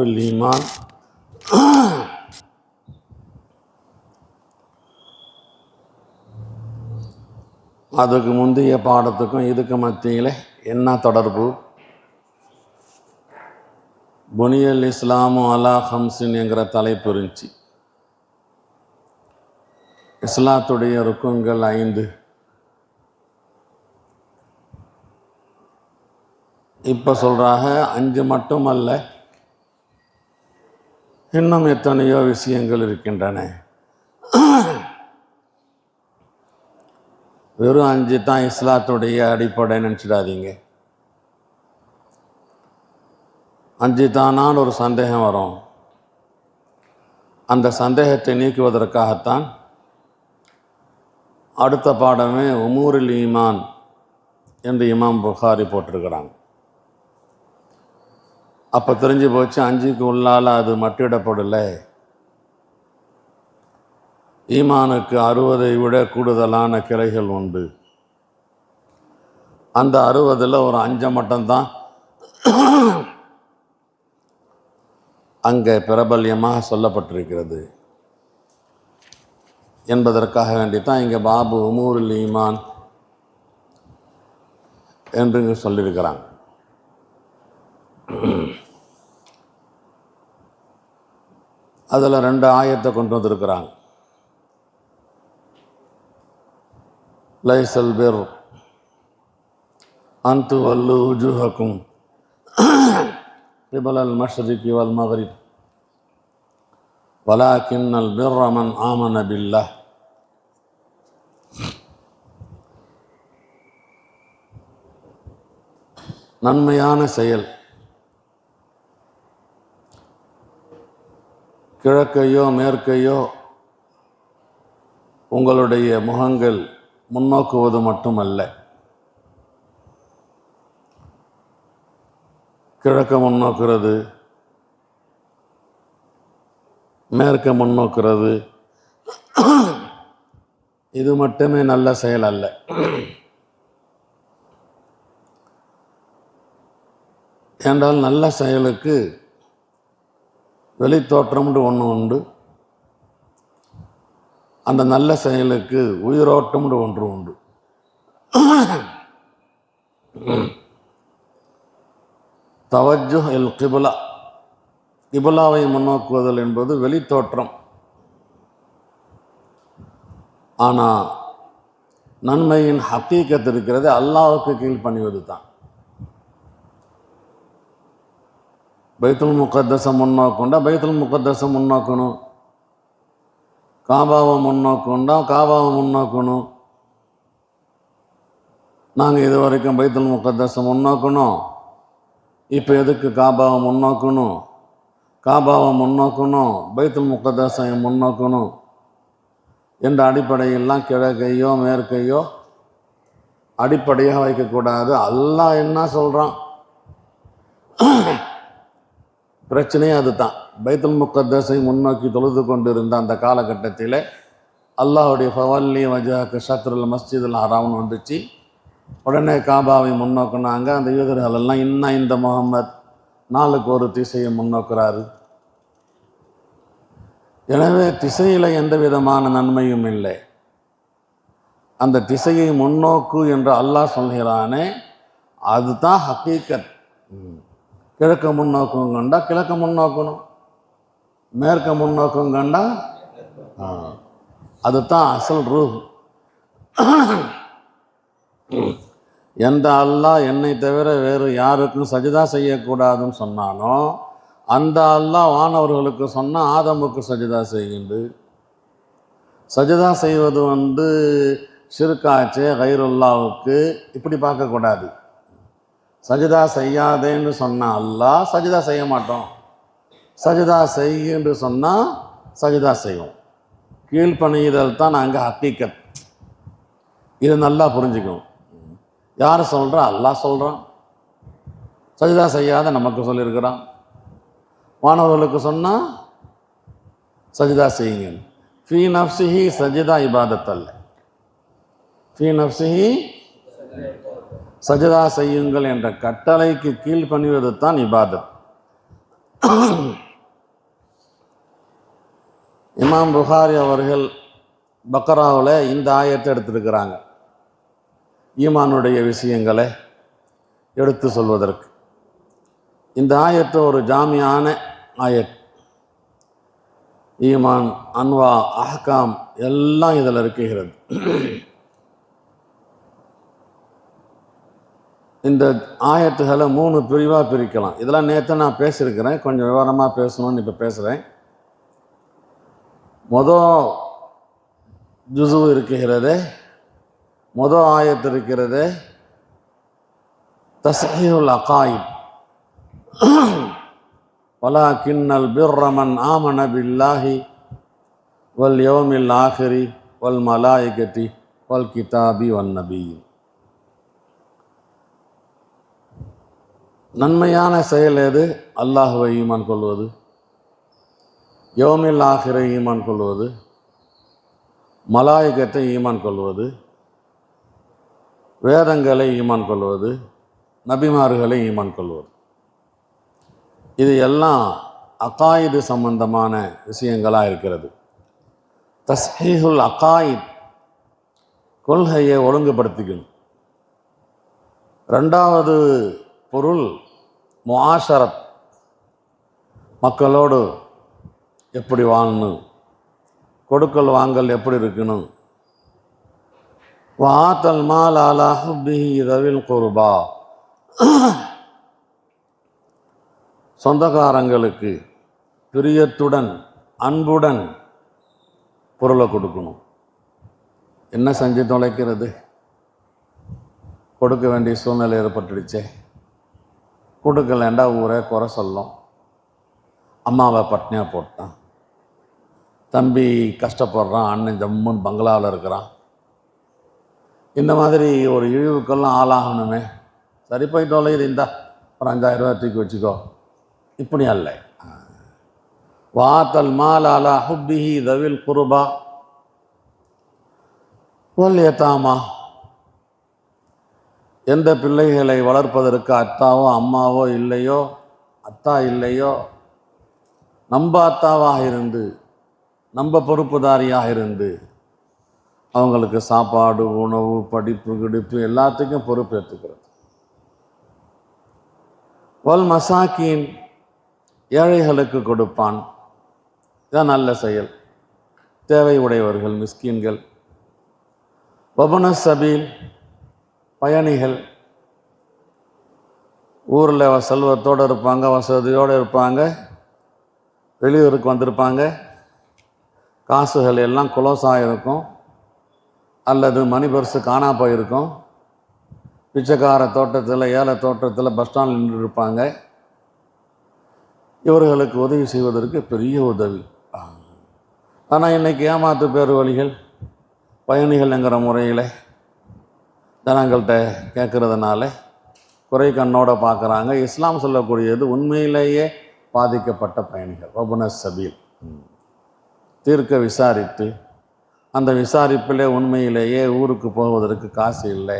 உமூரில் ஈமான். அதுக்கு முந்தைய பாடத்துக்கும் இதுக்கு மத்தியில் என்ன தொடர்பு? புனியல் இஸ்லாமு அலா ஹம்சின் என்கிற தலைப்பு இருந்துச்சு. இஸ்லாத்துடைய ருக்குன்கள் 5. இப்போ சொல்கிறாங்க 5 மட்டுமல்ல, இன்னும் எத்தனையோ விஷயங்கள் இருக்கின்றன. வெறும் 5 தான் இஸ்லாத்துடைய அடிப்படை நினச்சிடாதீங்க. 5 தானான்னு ஒரு சந்தேகம் வரும். அந்த சந்தேகத்தை நீக்குவதற்காகத்தான் அடுத்த பாடமே உமூரில் ஈமான் என்று இமாம் புகாரி போட்டிருக்கிறாங்க. அப்போ தெரிஞ்சு போச்சு 5க்கு உள்ளால் அது மட்டிடப்படலை. ஈமானுக்கு 60 விட கூடுதலான கிளைகள் உண்டு. அந்த 60ல் ஒரு 5 மட்டும்தான் அங்கே பிரபல்யமாக சொல்லப்பட்டிருக்கிறது என்பதற்காக வேண்டித்தான் இங்கே பாபு உமூரில் ஈமான் என்று இங்கே சொல்லியிருக்கிறாங்க. அதில் 2 ஆயத்தை கொண்டு வந்திருக்கிறாங்க. லைசல் பிர் அன்து வல்லு உஜூஹக்கும் கிபலல் மஷ்ரிகி வல் மக்ரிப் வலாக்கின்னல் பிர்ர மன் ஆமன பில்லாஹ். நன்மையான செயல் கிழக்கையோ மேற்கையோ உங்களுடைய முகங்கள் முன்னோக்குவது மட்டுமல்ல, கிழக்க முன்னோக்கிறது, மேற்க முன்னோக்கிறது, இது மட்டுமே நல்ல செயல் அல்ல. என்றால் நல்ல செயலுக்கு வெளித்தோற்றம்னு ஒன்று உண்டு. அந்த நல்ல செயலுக்கு உயிரோட்டம்னு ஒன்று உண்டு. தவஜ்ஜுஹ் இல் கிபுலா, கிபுலாவை முன்னோக்குவதல் என்பது வெளித்தோற்றம். ஆனால் நன்மையின் ஹக்கீகத் இருக்கிறது அல்லாஹ்வுக்கு கீழ்ப்பணிவது தான். பைத்துல் முகத்தஸை முன்னோக்குண்டா பைத்துல் முகத்தஸை முன்னோக்கணும், காபாவை முன்னோக்குண்டா காபாவை முன்னோக்கணும். நாங்கள் இது வரைக்கும் பைத்துல் முகத்தஸை முன்னோக்கணும், இப்போ எதுக்கு காபாவை முன்னோக்கணும்? காபாவை முன்னோக்கணும், பைத்துல் முகத்தஸை முன்னோக்கணும் என்ற அடிப்படையெல்லாம் கிழக்கையோ மேற்கையோ அடிப்படையாக வைக்கக்கூடாது. அல்லாஹ் என்ன சொல்கிறான்? பிரச்சனையே அதுதான். பைத்துல் முகத்தஸை முன்னோக்கி தொழுது கொண்டிருந்த அந்த காலகட்டத்தில் அல்லாஹுடைய ஃபவல்லி வஜஹக ஷத்ருல் மஸ்ஜிதுல் ஹராம்னு வந்துச்சு. உடனே காபாவை முன்னோக்குனாங்க. அந்த யூதர்கள் எல்லாம் இன்னும் இந்த முகம்மது 4க்கு ஒரு திசையை முன்னோக்குறாரு. எனவே திசையில் எந்த விதமான நன்மையும் இல்லை. அந்த திசையை முன்னோக்கு என்று அல்லாஹ் சொல்கிறானே, அதுதான் ஹக்கீகத். கிழக்க முன்னோக்கம் கண்டா கிழக்க முன்னோக்கணும், மேற்க முன்னோக்கம் கண்டா அதுதான் அசல் ரூஹ். எந்த அல்லாஹ் என்னை தவிர வேறு யாருக்கும் சஜிதா செய்யக்கூடாதுன்னு சொன்னானோ அந்த அல்லாஹ் வானவர்களுக்கு சொன்னால் ஆதமுக்கு சஜிதா செய்யுண்டு. சஜிதா செய்வது ஷிர்காச்சே கைருல்லாவுக்கு இப்படி பார்க்கக்கூடாது. சஜிதா செய்யாதேன்னு சொன்னால் அல்லாஹ் சஜிதா செய்ய மாட்டோம், சஜிதா செய்யுன்னு சொன்னால் சஜிதா செய்வோம். கீழ்ப்பணிதல் தான் நாங்கள் ஹக்கீகத். இது நல்லா புரிஞ்சுக்கணும். யார் சொல்கிறா? அல்லாஹ் சொல்கிறான். சஜிதா செய்யாத நமக்கு சொல்லியிருக்கிறான். மாணவர்களுக்கு சொன்னால் சஜிதா செய்யுங்க. ஃபீ நஃப்ஸிஹி சஜிதா இபாதத் அல்ல, ஃபீ நஃப்ஸிஹி சஜிதா செய்யுங்கள் என்ற கட்டளைக்கு கீழ்ப்பணிவது தான் இபாதத். இமாம் புகாரி அவர்கள் பக்ராவில் இந்த ஆயத்தை எடுத்திருக்கிறாங்க, ஈமானுடைய விஷயங்களை எடுத்து சொல்வதற்கு. இந்த ஆயத்து ஒரு ஜாமியான ஆயத். ஈமான், அன்வா, அஹ்காம் எல்லாம் இதில் இருக்குகிறது. இந்த ஆயத்துகளை 3 பிரிவாக பிரிக்கலாம். இதெல்லாம் நேற்று நான் பேசியிருக்கிறேன், கொஞ்சம் விவரமாக பேசணும்னு இப்போ பேசுகிறேன். ஜுஸு இருக்கிறது, ஆயத்து இருக்கிறது தஸ்ஹீஹுல் அகாயித். வலாக்கின்னல் பிர்ர மன் ஆமன பில்லாஹி வல் யௌமில் ஆஹிரி வல் மலாயிகத்தி வல் கிதாபி வன் நபியின். நன்மையான செயல் எது? அல்லாஹுவை ஈமான் கொள்வது, யௌமில் ஆஹிரை ஈமான் கொள்வது, மலாயிகத்தை ஈமான் கொள்வது, வேதங்களை ஈமான் கொள்வது, நபிமார்களை ஈமான் கொள்வது. இது எல்லாம் அகாயிது சம்பந்தமான விஷயங்களாக இருக்கிறது. தஸ்ஹீஹுல் அகாயித், கொள்கையை ஒழுங்குபடுத்திக்கணும். 2வது பொருள் முஆஷரத், மக்களோடு எப்படி வாழணும், கொடுக்கல் வாங்கல் எப்படி இருக்கணும். வஆத்தல் மால் அலா ஹுப்பிஹி தவில் குர்பா, சொந்தக்காரங்களுக்கு பிரியத்துடன் அன்புடன் பொருளை கொடுக்கணும். என்ன செஞ்சு தொலைக்கிறது? கொடுக்க வேண்டிய சூழ்நிலை ஏற்பட்டுடுச்சே, கொடுக்கலண்டா ஊரே குறை சொல்லும். அம்மாவை பட்னியாக போட்டான், தம்பி கஷ்டப்படுறான், அண்ணன் ஜம்முன்னு பங்களாவில் இருக்கிறான். இந்த மாதிரி ஒரு இழிவுக்கெல்லாம் ஆளாகணுமே, சரி போய் தொலைது, இந்தா ஒரு 5000 ரூபா தூக்கி வச்சுக்கோ, இப்படி அல்ல. வாத்தல் மால் அலா ஹுப்பிஹி தவில் குர்பா வல் யதாமா, எந்த பிள்ளைகளை வளர்ப்பதற்கு அத்தாவோ அம்மாவோ இல்லையோ, அத்தா இல்லையோ, நம்ம அத்தாவாக இருந்து நம்ம பொறுப்புதாரியாக இருந்து அவங்களுக்கு சாப்பாடு, உணவு, படிப்பு, கிடிப்பு எல்லாத்துக்கும் பொறுப்பேற்றுக்கிறது. வல் மசாக்கீன், ஏழைகளுக்கு கொடுப்பான், இதான் நல்ல செயல். தேவை உடையவர்கள், மிஸ்கீன்கள். வபுன சபீல், பயணிகள், ஊரில் செல்வத்தோடு இருப்பாங்க, வசதியோடு இருப்பாங்க, வெளியூருக்கு வந்திருப்பாங்க, காசுகள் எல்லாம் குலோஸாக இருக்கும், அல்லது மணி பர்ஸு காணா போயிருக்கும், பிச்சைக்கார தோட்டத்தில், ஏழை தோட்டத்தில், பஸ் ஸ்டாண்டில் நின்று இருப்பாங்க. இவர்களுக்கு உதவி செய்வதற்கு பெரிய உதவி. ஆனால் இன்றைக்கி ஏமாத்து பேர் வழிகள், பயணிகள் என்கிற முறையில் ஜனங்கள்கிட்ட கேட்குறதுனால குறை கண்ணோட பார்க்குறாங்க. இஸ்லாம் சொல்லக்கூடியது உண்மையிலேயே பாதிக்கப்பட்ட பயணிகள், வபுன சபீல், தீர்க்க விசாரித்து அந்த விசாரிப்பிலே உண்மையிலேயே ஊருக்கு போவதற்கு காசு இல்லை,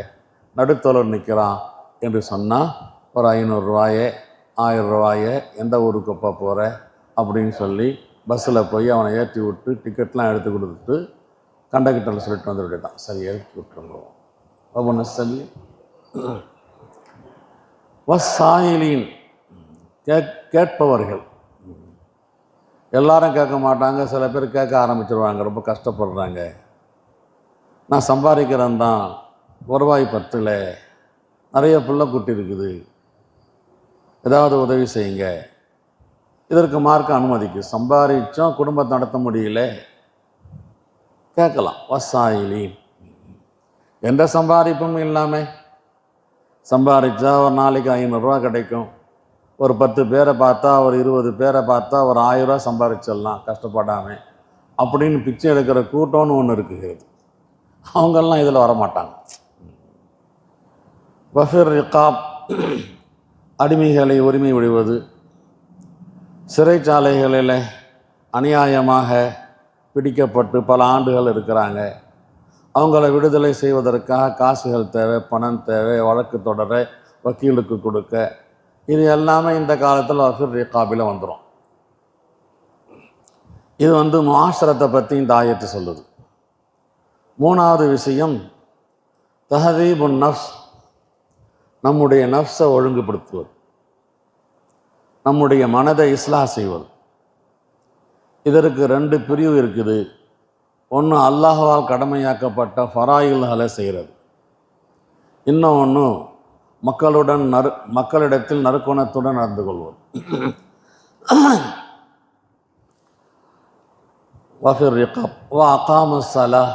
நடுத்தொலர் நிற்கிறான் என்று சொன்னால் ஒரு 500 ரூபாயே 1000 ரூபாயே எந்த ஊருக்கு போகிற அப்படின்னு சொல்லி பஸ்ஸில் போய் அவனை ஏற்றி விட்டு டிக்கெட்லாம் எடுத்து கொடுத்துட்டு கண்டக்டரில் சொல்லிட்டு வந்து விட்டுட்டான், சரி ஏற்றி விட்டுருவோம். வபுன சபீல். வஸ்ஸாயிலீன், கேட்பவர்கள். எல்லாரும் கேட்க மாட்டாங்க, சில பேர் கேட்க ஆரம்பிச்சிருவாங்க, ரொம்ப கஷ்டப்படுறாங்க, நான் சம்பாதிக்கிறேன் தான், வருவாய் பத்தில், நிறைய புள்ள குட்டி இருக்குது, ஏதாவது உதவி செய்யுங்க. இதற்கு மார்க்க அனுமதிக்கு. சம்பாதிச்சோம், குடும்பத்தை நடத்த முடியல, கேட்கலாம். வஸ்ஸாயிலீன், எந்த சம்பாதிப்பும் இல்லாமல் சம்பாதிச்சா ஒரு நாளைக்கு 500 ரூபா கிடைக்கும், ஒரு 10 பேரை பார்த்தா, ஒரு 20 பேரை பார்த்தா ஒரு 1000 ரூபா சம்பாதிச்சிடலாம் கஷ்டப்படாமல் அப்படின்னு பிச்சை எடுக்கிற கூட்டம்னு ஒன்று இருக்குது. அவங்கெல்லாம் இதில் வரமாட்டாங்க. வஃபிர் ரிகாப், அடிமைகளை உரிமை விடுவது. சிறைச்சாலைகளில் அநியாயமாக பிடிக்கப்பட்டு பல ஆண்டுகள் இருக்கிறாங்க, அவங்கள விடுதலை செய்வதற்காக காசுகள் தேவை, பணம் தேவை, வழக்கு தொடர வக்கீலுக்கு கொடுக்க, இது எல்லாமே இந்த காலத்தில் வஃபிர் ரிகாபில் வந்துடும். இது முஆஷரத்தை பற்றி இந்த ஆயத்து சொல்லுது. மூணாவது விஷயம் தஹதீபுன் நஃப்ஸ், நம்முடைய நஃப்ஸை ஒழுங்குபடுத்துவது, நம்முடைய மனதை இஸ்லாஹ் செய்வது. இதற்கு 2 பிரிவு இருக்குது. ஒன்று அல்லாஹ்வால் கடமையாக்கப்பட்ட ஃபராயில்களை செய்கிறது, இன்னொன்று மக்களிடத்தில் நறுக்குணத்துடன் நடந்து கொள்வது. வஃபிர் ரிகாப் வ அகாமஸ் ஸலாஹ்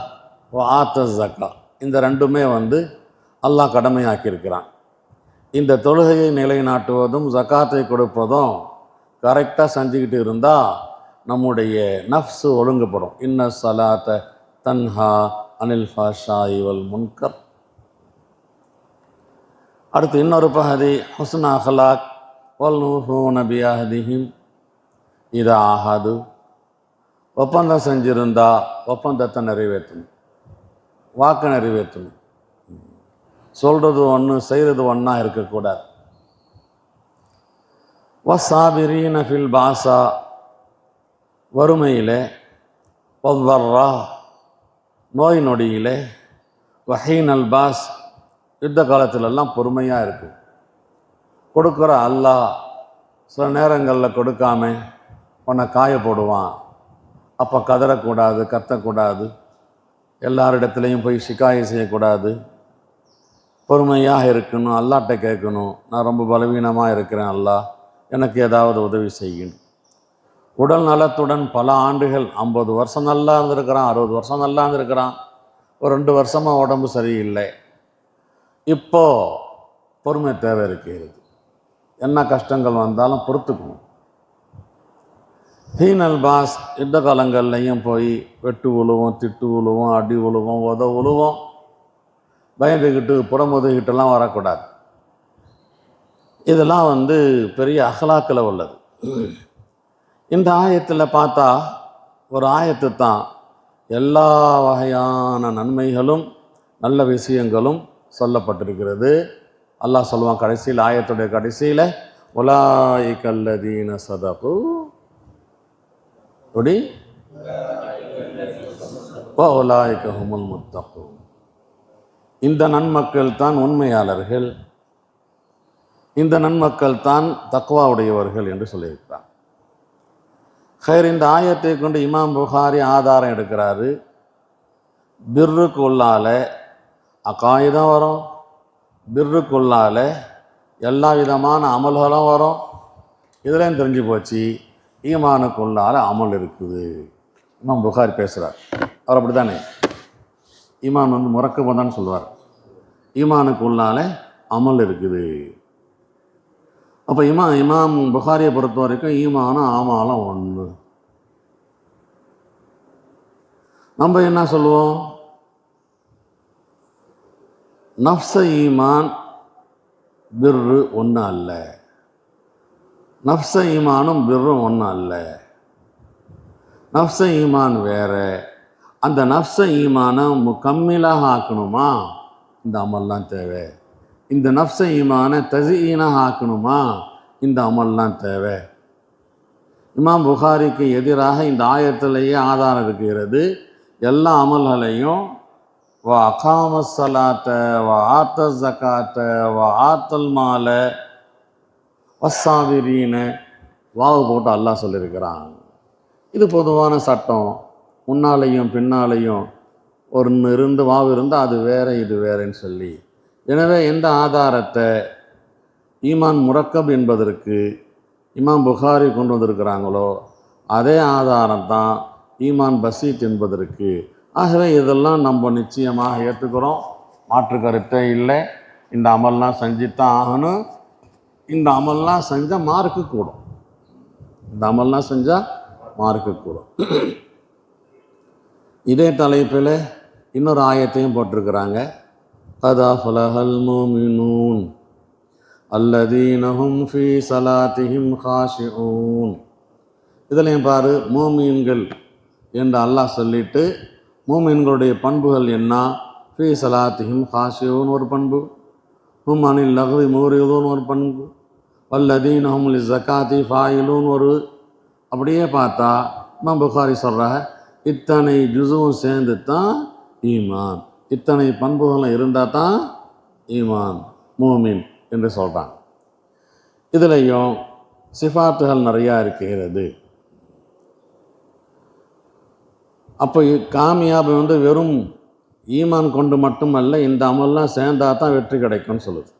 வ ஆத்தஸ் ஸக்கா, இந்த ரெண்டுமே அல்லாஹ் கடமையாக்கியிருக்கிறான். இந்த தொழுகையை நிலைநாட்டுவதும் ஜக்காத்தை கொடுப்பதும் கரெக்டாக செஞ்சுக்கிட்டு இருந்தால் நம்முடைய நஃப்ஸு ஒழுங்குபடும். இன்ன ஸலாத்த தன்ஹா அனில் ஃபாஷாஇ வல் முன்கர். அடுத்து இன்னொரு பகுதி ஹுஸ்ன் அஹ்லாக் வல் நூஃபூன பிஅஹ்திஹிம் இதா ஆஹது. ஒப்பந்தம் செஞ்சிருந்தா ஒப்பந்தத்தை நிறைவேற்றணும், வாக்கு நிறைவேற்றணும். சொல்கிறது ஒன்று செய்கிறது ஒன்றா இருக்கக்கூடாது. வஸ்ஸாபிரீன ஃபில் பாஸா, வறுமையிலே, வவ்வர்ரா, நோய் நொடியிலே, வஹீனல் பாஸ், யுத்த காலத்திலெல்லாம் பொறுமையாக இருக்கும். கொடுக்குற அல்லாஹ் சில நேரங்களில் கொடுக்காம உன்னை காய போடுவான். அப்போ கதறக்கூடாது, கத்தக்கூடாது, எல்லாரிடத்துலையும் போய் ஷிகாயை செய்யக்கூடாது, பொறுமையாக இருக்கணும், அல்லாட்ட கேட்கணும். நான் ரொம்ப பலவீனமாக இருக்கிறேன், அல்லாஹ் எனக்கு ஏதாவது உதவி செய்யணும். உடல் நலத்துடன் பல ஆண்டுகள், 50 வருஷம் நல்லா இருந்திருக்கிறான், 60 வருஷம் நல்லா இருந்திருக்கிறான், ஒரு 2 வருஷமாக உடம்பு சரியில்லை. இப்போது பொறுமை தேவை இருக்கிறது. என்ன கஷ்டங்கள் வந்தாலும் பொறுத்துக்கணும். ஹீனல் பாஸ், யுத்த காலங்கள்லையும் போய் வெட்டு உழுவோம், திட்டு உழுவோம், அடி உழுவோம், உழுவோம், பயந்துக்கிட்டு புறமுதுகிட்டெல்லாம் வரக்கூடாது. இதெல்லாம் பெரிய அஹ்லாக்கில் உள்ளது. இந்த ஆயத்தில் பார்த்தா ஒரு ஆயத்து தான் எல்லா வகையான நன்மைகளும் நல்ல விஷயங்களும் சொல்லப்பட்டிருக்கிறது. அல்லாஹ் சொல்லுவான் கடைசியில், ஆயத்துடைய கடைசியில், உலாயிகல்லதீன ஸதகு ஒடி வ உலாயிக ஹுமுல் முத்தகூன், இந்த நன்மக்கள் தான் உண்மையாளர்கள், இந்த நன்மக்கள் தான் தக்வாவுடையவர்கள் என்று சொல்லியிருக்கிறான். ஹைர், இந்த ஆயத்தை கொண்டு இமாம் புகாரி ஆதாரம் எடுக்கிறாரு. பிர்ருக்குள்ளால அகாயிதம் வரும், பிர்ருக்குள்ளால எல்லா விதமான அமல்களும் வரும். இதுலேயும் தெரிஞ்சு போச்சு ஈமானுக்குள்ளால அமல் இருக்குது. இமாம் புகாரி பேசுகிறார். அவர் அப்படி தானே, ஈமான் முறக்கபதான் சொல்லுவார். ஈமானுக்குள்ளால அமல் இருக்குது. அப்போ இமாம் புகாரியை பொறுத்த வரைக்கும் ஈமானும் ஆமாலும் ஒன்று. நம்ம என்ன சொல்லுவோம், நஃப்ஸ ஈமான் பிர்ரு ஒன்று அல்ல, நஃப்ஸ ஈமானும் பிர்ரும் ஒன்று அல்ல. நஃப்ஸ ஈமான் வேற. அந்த நஃப்ஸ ஈமானை முக்கம்மிலாக ஆக்கணுமா, இந்த அமல்லாம் தேவை. இந்த நஃப்ஸ ஈமானை தஸீனாக ஆக்கணுமா, இந்த அமல்லாம் தேவை. இமாம் புகாரிக்கு எதிராக இந்த ஆயத்திலேயே ஆதாரம் இருக்கிறது. எல்லா அமல்களையும் வ அகாமஸ் ஸலாத்த வ ஆத்தஸ் ஸகாத்த வ ஆத்தல் மால வஸ்ஸாபிரீன வாவு போட்டு அல்லாஹ் சொல்லியிருக்கிறான். இது பொதுவான சட்டம். முன்னாலேயும் பின்னாலேயும் ஒன்று இருந்து வாவு இருந்தால் அது வேற இது வேறன்னு சொல்லி. எனவே எந்த ஆதாரத்தை ஈமான் முரக்கப் என்பதற்கு இமாம் புகாரி கொண்டு வந்திருக்கிறாங்களோ அதே ஆதாரம் தான் ஈமான் பசீத் என்பதற்கு. ஆகவே இதெல்லாம் நம்ம நிச்சயமாக ஏற்றுக்கிறோம், மாற்று கருத்தே இல்லை. இந்த அமல்லாம் செஞ்சுத்தான் ஆகணும். இந்த அமல்லாம் செஞ்சால் மார்க்கு கூடும், இந்த அமல்லாம் செஞ்சால் மார்க்கு கூடும். இதே தலைப்பில் இன்னொரு ஆயத்தையும் போட்டிருக்கிறாங்க. قد أفلح المؤمنون الذين هم في صلاتهم خاشعون. இதுலையும் பாரு, மூமீன்கள் என்று அல்லாஹ் சொல்லிட்டு மூமீன்களுடைய பண்புகள் என்ன, ஃபீ சலாத்திஹிம் காஷியூன் ஒரு பண்பு, ஹும் அனில் லஹ்வி மூரிதூன் ஒரு பண்பு, வல்லதீனஹும் லிஸ்ஸகாத்தி ஃபாயிலூன் ஒரு அப்படியே பார்த்தா இமாம் புகாரி சொல்கிறாங்க இத்தனை ஜுஸுவும் சேர்ந்து தான் ஈமான், இத்தனை பண்புகளும் இருந்தால் தான் ஈமான் மூமின் என்று சொல்கிறாங்க. இதுலேயும் சிஃபாத்துகள் நிறையா இருக்கிறது. அப்போ காமியாபு வெறும் ஈமான் கொண்டு மட்டுமல்ல, இந்த அமல்லாம் சேர்ந்தா தான் வெற்றி கிடைக்கும்னு சொல்லுது.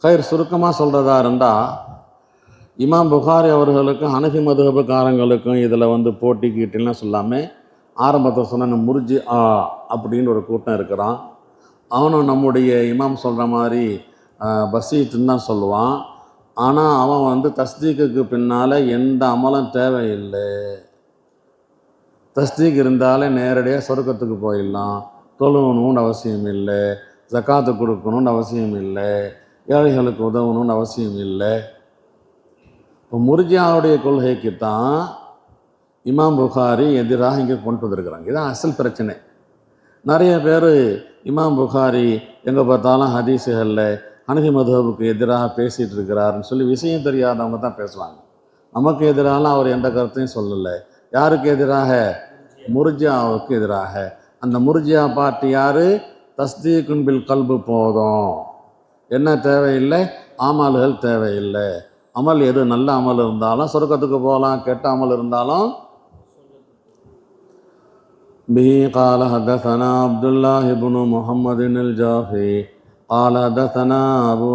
கயிறு சுருக்கமாக சொல்கிறதா இருந்தால், இமாம் புகாரி அவர்களுக்கும் ஹனஃபி மதுஹபுக்காரங்களுக்கும் இதில் போட்டிக்கிட்டுலாம் சொல்லாமல் ஆரம்பத்தில் சொன்ன முர்ஜி அப்படின்னு ஒரு கூட்டம் இருக்கிறான். அவனும் நம்முடைய இமாம் சொல்கிற மாதிரி பசீத்துன்னு தான் சொல்லுவான். ஆனால் அவன் தஸ்தீக்குக்கு பின்னால் எந்த அமலும் தேவையில்லை, தஸ்தீக் இருந்தாலே நேரடியாக சொர்க்கத்துக்கு போயிடலாம், தொழுகணும்னு அவசியம் இல்லை, ஜக்காத்து கொடுக்கணும்னு அவசியம் இல்லை, ஏழைகளுக்கு உதவணும்னு அவசியம் இல்லை. இப்போ முர்ஜியாவுடைய கொள்கைக்கு தான் இமாம் புகாரி எதிராக இங்கே கொண்டு வந்திருக்கிறாங்க. இதுதான் அசல் பிரச்சனை. நிறைய பேர் இமாம் புகாரி எங்கே பார்த்தாலும் ஹதீஸுகளில் ஹனஃபி மதுஹபுக்கு எதிராக பேசிகிட்டு இருக்கிறாருன்னு சொல்லி விஷயம் தெரியாதவங்க தான் பேசுவாங்க. நமக்கு எதிராலாம் அவர் எந்த கருத்தையும் சொல்லலை. யாருக்கு எதிராக? முர்ஜியாவுக்கு எதிராக. அந்த முர்ஜியா பார்ட்டி யார்? தஸ்தீக்குன் பில் கல்பு போதும், என்ன தேவையில்லை, அமல்கள் தேவையில்லை. அமல் எது நல்ல அமல் இருந்தாலும் சொர்க்கத்துக்கு போகலாம், கெட்ட அமல் இருந்தாலும். பிஹி கால ஹதஸனா அப்துல்லாஹ் இப்னு முஹம்மதின் அல் ஜாஃபி கால ஹதஸனா அபு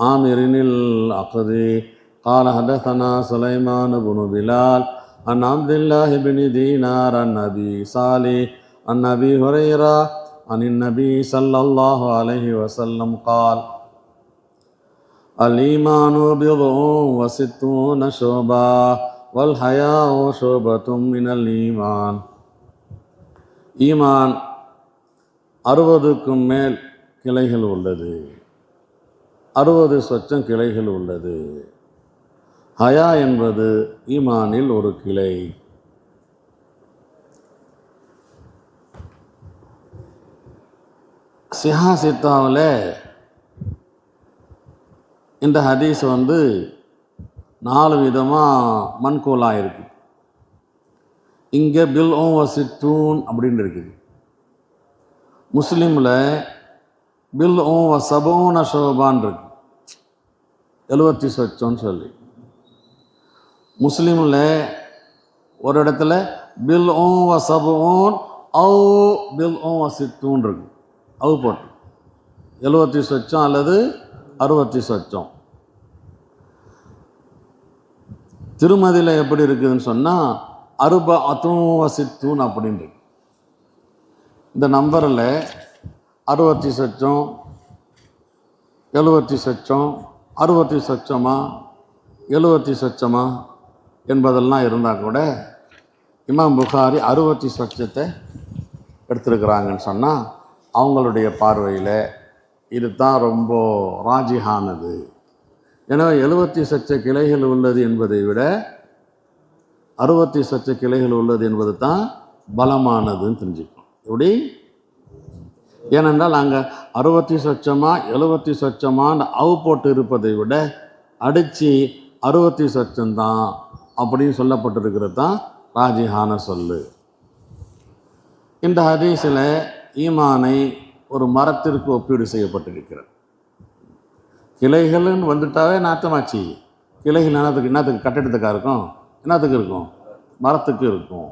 ஆமிரினில் அக்தி قال حدثنا سليمان بن بلال عن عبد الله بن دينار عن أبي صالح عن أبي هريرة عن النبي صلى الله عليه وسلم قال الإيمان بضع وستون شعبة والحياء شعبة من الإيمان. ஈமான் 60க்கும் மேல் கிளைகள் உள்ளது, 60 சொச்சம் கிளைகள் உள்ளது. ஹயா என்பது ஈமானில் ஒரு கிளை. சிஹா சித்தாவில் இந்த ஹதீஸ் 4 விதமாக மன்கூலாக இருக்குது. இங்கே பில் ஓ வசித்தூன் அப்படின்னு இருக்குது. முஸ்லீமில் பில் ஓ சபோன ஷோபான் இருக்கு, 70 சொச்சம்னு சொல்லி. முஸ்லீமில் ஒரு இடத்துல பில் ஓ சபோன் ஔ பில் ஓ வசித்தூன் இருக்கு, அவு போட்டு 70 சொச்சம் அல்லது 60 சொச்சம். திருமதியில் எப்படி இருக்குதுன்னு சொன்னால் அறுபத்தூன் அப்படின்னு இருக்கு. இந்த நம்பரில் 60 சொச்சம், 70 சொச்சம், 60 சொச்சமா 70 சொச்சமா என்பதெல்லாம் இருந்தால் கூட இமாம் புகாரி 60 சொச்சத்தை எடுத்திருக்கிறாங்கன்னு சொன்னால் அவங்களுடைய பார்வையில் இது தான் ரொம்ப ராஜிஹானது. எனவே 70 சொச்ச கிளைகள் உள்ளது என்பதை விட 60 சொச்ச கிளைகள் உள்ளது என்பது தான் பலமானதுன்னு தெரிஞ்சுக்கணும். எப்படி? ஏனென்றால் அங்கே 60 சொச்சமா 70 சொச்சமான்னு அவு போட்டு இருப்பதை விட அடித்து 60 சொச்சம்தான் அப்படின்னு சொல்லப்பட்டிருக்கிறது தான் ராஜிஹான சொல்லு. இந்த ஹதீஸில் ஈமானை ஒரு மரத்திற்கு ஒப்பீடு செய்யப்பட்டிருக்கிறது. கிளைகள்னு வந்துட்டாவே நாட்டமாச்சு. கிளைகள் என்னத்துக்கு கட்டிடத்துக்காக இருக்கும்? என்னத்துக்கு இருக்கும்? மரத்துக்கு இருக்கும்.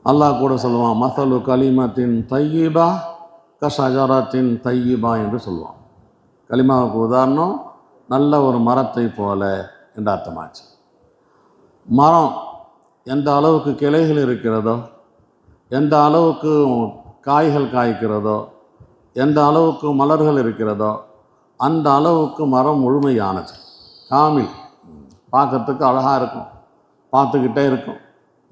அல்லாஹ் கூட சொல்லுவான், மசலு கலிமத்தின் தையிபா கஷஜரத்தின் தையிபா என்று சொல்லுவான். கலிமாவுக்கு உதாரணம் நல்ல ஒரு மரத்தை போல என்று அர்த்தமாச்சு. மரம் எந்த அளவுக்கு கிளைகள் இருக்கிறதோ, எந்த அளவுக்கு காய்கள் காய்க்கிறதோ, எந்த அளவுக்கு மலர்கள் இருக்கிறதோ அந்த அளவுக்கு மரம் முழுமையானது, காமில். பார்க்கறதுக்கு அழகாக இருக்கும், பார்த்துக்கிட்டே இருக்கும்.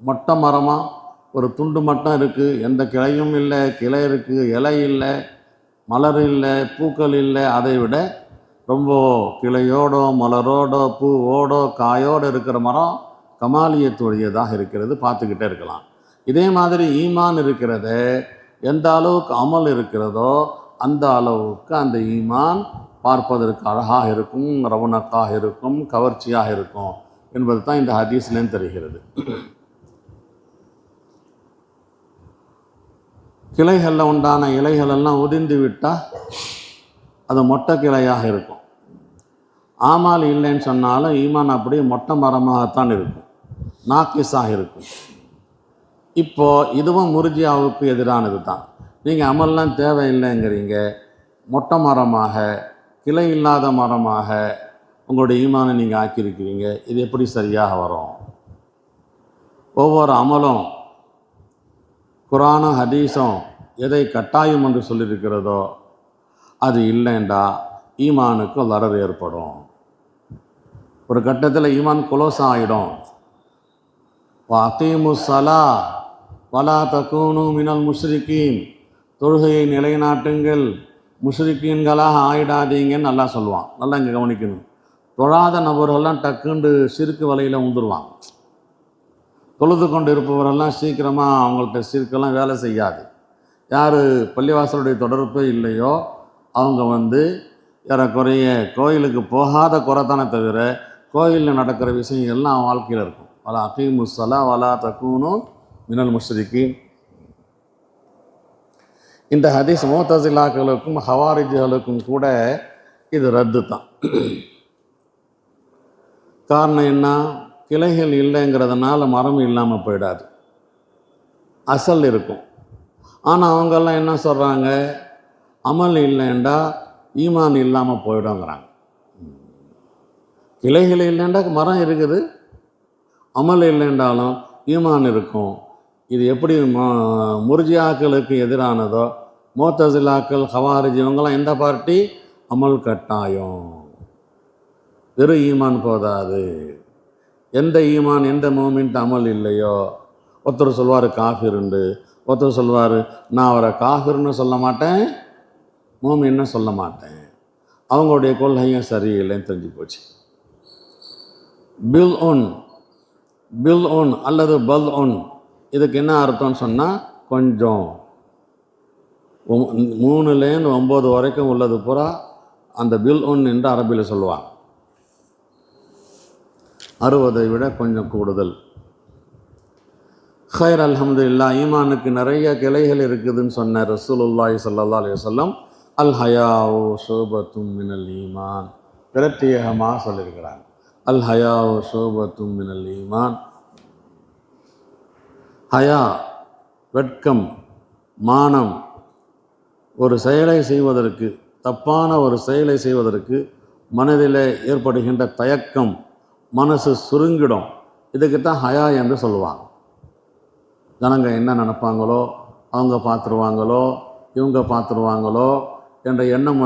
மொட்டை மரமாக ஒரு துண்டு மட்டும் இருக்குது, எந்த கிளையும் இல்லை, கிளை இருக்குது, இலை இல்லை, மலர் இல்லை, பூக்கள் இல்லை. அதை விட ரொம்ப கிளையோடோ மலரோடோ பூவோடோ காயோடு இருக்கிற மரம் கமாலியத்துடையதாக இருக்கிறது, பார்த்துக்கிட்டே இருக்கலாம். இதே மாதிரி ஈமான் இருக்கிறது, எந்த அளவுக்கு அமல் இருக்கிறதோ அந்த அளவுக்கு அந்த ஈமான் பார்ப்பதற்கு அழகாக இருக்கும், ரவுனக்காக இருக்கும், கவர்ச்சியாக இருக்கும் என்பது தான் இந்த ஹதீஸ்லேயும் தெரிகிறது. கிளைகளில் உண்டான இலைகளெல்லாம் உதிர்ந்து விட்டால் அது மொட்டை கிளையாக இருக்கும். ஆமால் இல்லைன்னு சொன்னாலும் ஈமான் அப்படியே மொட்டை மரமாகத்தான் இருக்கும், நாக்கிஸாக இருக்கும். இப்போது இதுவும் முர்ஜியாவுக்கு எதிரானது தான். நீங்கள் அமல்லாம் தேவையில்லைங்கிறீங்க, மொட்டை மரமாக, கிளை இல்லாத மரமாக உங்களுடைய ஈமானை நீங்கள் ஆக்கியிருக்கிறீங்க. இது எப்படி சரியாக வரும்? ஒவ்வொரு அமலும் குரானும் ஹதீஸும் எதை கட்டாயம் என்று சொல்லியிருக்கிறதோ அது இல்லைண்டா ஈமானுக்கு லரர் ஏற்படும். ஒரு கட்டத்தில் ஈமான் குலோஸ் ஆகிடும். வஅகீமு ஸலா வலா தகூனு மினல் முஷ்ரிகீன், தொழுகையை நிலைநாட்டுங்கள், முஷ்ரிக்கீன்களாக ஆயிடாதீங்கன்னு நல்லா சொல்லுவான். நல்லா இங்கே கவனிக்கணும். தொழாத நபர்கள்லாம் டக்குண்டு சிறுக்கு வலையில் உந்துருவாங்க. தொழுது கொண்டு இருப்பவரெல்லாம் சீக்கிரமாக அவங்கள்ட்ட சிறுக்கெல்லாம் வேலை செய்யாது. யார் பள்ளிவாசலுடைய தொடர்பு இல்லையோ அவங்க ஏறக்குறைய கோயிலுக்கு போகாத குறைத்தானே தவிர கோயிலில் நடக்கிற விஷயங்கள்லாம் அவன் வாழ்க்கையில் இருக்கும். வலா அகீமு ஸலா வலா தகூனு மினல் முஷ்ரிகீன். இந்த ஹதீஸ் முஅ்தஸிலாக்களுக்கும் ஹவாரிஜிகளுக்கும் கூட இது ரத்து தான். காரணம் என்ன? கிளைகள் இல்லைங்கிறதுனால மரம் இல்லாமல் போயிடாது, அசல் இருக்கும். ஆனால் அவங்கெல்லாம் என்ன சொல்கிறாங்க? அமல் இல்லைண்டா ஈமான் இல்லாமல் போயிடுங்கிறாங்க. கிளைகள் இல்லைண்டா மரம் இருக்குது, அமல் இல்லைண்டாலும் ஈமான் இருக்கும். இது எப்படி முர்ஜியாக்களுக்கு எதிரானதோ, முஅ்தஸிலாக்கள் ஹவாரிஜ் இவங்கெல்லாம் எந்த பார்ட்டி? அமல் கட்டாயம், வெறும் ஈமான் போதாது. எந்த ஈமான், எந்த மோமின்ட்டு அமல் இல்லையோ, ஒருத்தர் சொல்வார் காஃபிருண்டு, ஒருத்தர் சொல்வார் நான் அவரை காஃபிர்னு சொல்ல மாட்டேன், மோமின்னு சொல்ல மாட்டேன். அவங்களுடைய கொள்கையும் சரியில்லைன்னு தெரிஞ்சு போச்சு. பில் ஒன் அல்லது பல் ஒன், இதுக்கு என்ன அர்த்தம்னு சொன்னால் கொஞ்சம். 3லேருந்து 9 வரைக்கும் உள்ளது பூரா அந்த பில் ஒன் என்று அரபியில் சொல்லுவாங்க. 60 விட கொஞ்சம் கூடுதல். ஹைர் அல்ஹம்துலில்லாஹ். ஈமானுக்கு நிறைய கிளைகள் இருக்குதுன்னு சொன்ன ரசூலுல்லாஹி ஸல்லல்லாஹு அலைஹி வஸல்லம் அல் ஹயாஉ ஷுபத்தும் மினல் ஈமான் பிரத்யேகமாக சொல்லியிருக்கிறாங்க. அல் ஹயாஉ ஷுபத்தும் மினல் ஈமான். ஹயா, வெட்கம், மானம், ஒரு செயலை செய்வதற்கு, தப்பான ஒரு செயலை செய்வதற்கு மனதில் ஏற்படுகின்ற தயக்கம், மனசு சுருங்கிடும். இதுக்கு தான் ஹயா என்று சொல்லுவாங்க. ஜனங்க என்ன நினைப்பாங்களோ, அவங்க பார்த்துருவாங்களோ, இவங்க பார்த்துருவாங்களோ என்ற எண்ணம்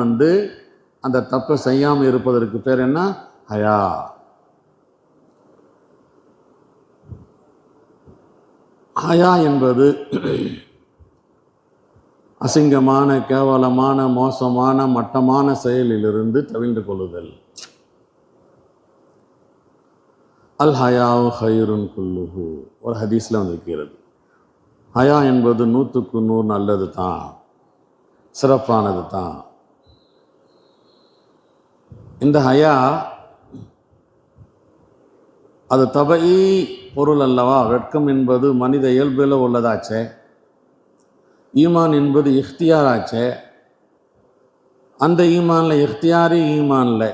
அந்த தப்பை செய்யாமல் இருப்பதற்கு பேர் என்ன? ஹயா. ஹயா என்பது அசிங்கமான, கேவலமான, மோசமான, மட்டமான செயலிலிருந்து தவிர்ந்து கொள்ளுதல். அல் ஹயாவு ஹைருன் குல்லுஹு, ஒரு ஹதீஸில் வந்திருக்கிறது. ஹயா என்பது 100க்கு 100 நல்லது தான், சிறப்பானது தான். இந்த ஹயா அது தபை பொருள் அல்லவா? வெட்கம் என்பது மனித இயல்பில் உள்ளதாச்சே. ஈமான் என்பது இஃப்தியாராச்சே. அந்த ஈமானில், இஃப்தியாரி ஈமானில்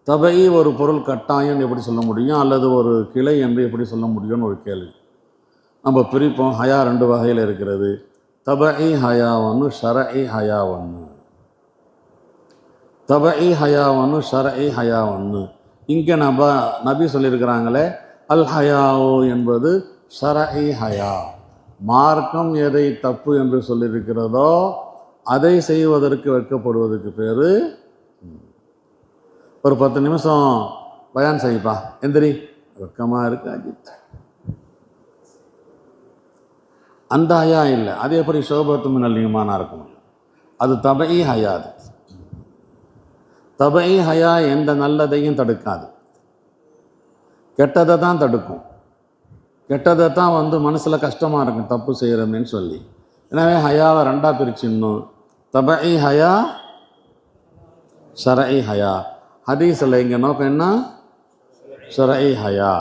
தபை ஒரு பொருள் கட்டாயம் எப்படி சொல்ல முடியும், அல்லது ஒரு கிளை என்று எப்படி சொல்ல முடியும்னு ஒரு கேள்வி. நம்ம பிரிப்போம். ஹயா 2 வகையில் இருக்கிறது. தபை ஹயா ஒன்று, ஷரஇ ஹயா ஒன்று. தபை ஹயா ஒன்று, ஷரஇ ஹயா ஒன்று. இங்கே நபி சொல்லியிருக்கிறாங்களே, அல் ஹயாவு என்பது ஷரஇ ஹயா. மார்க்கம் எதை தப்பு என்று சொல்லியிருக்கிறதோ அதை செய்வதற்கு வெட்கப்படுவதற்கு பேர். ஒரு 10 நிமிஷம் பயான் செய்யப்பா, எந்திரி, வெக்கமாக இருக்கு அஜித், அந்த ஹயா இல்லை. அது எப்படி ஷோபத்து மினல் ஈமானாக இருக்கும்? அது தபை ஹயாது. தபை ஹயா எந்த நல்லதையும் தடுக்காது, கெட்டதை தான் தடுக்கும். கெட்டதை தான் மனசில் கஷ்டமாக இருக்கும் தப்பு செய்கிறோமேன்னு சொல்லி. எனவே ஹயாவை 2ஆக பிரிச்சிடணும். தபஇ ஹயா, ஷரஇ ஹயா. ஹதீஸில் இங்கே நோக்கம் என்ன? ஷரஇ ஹயா.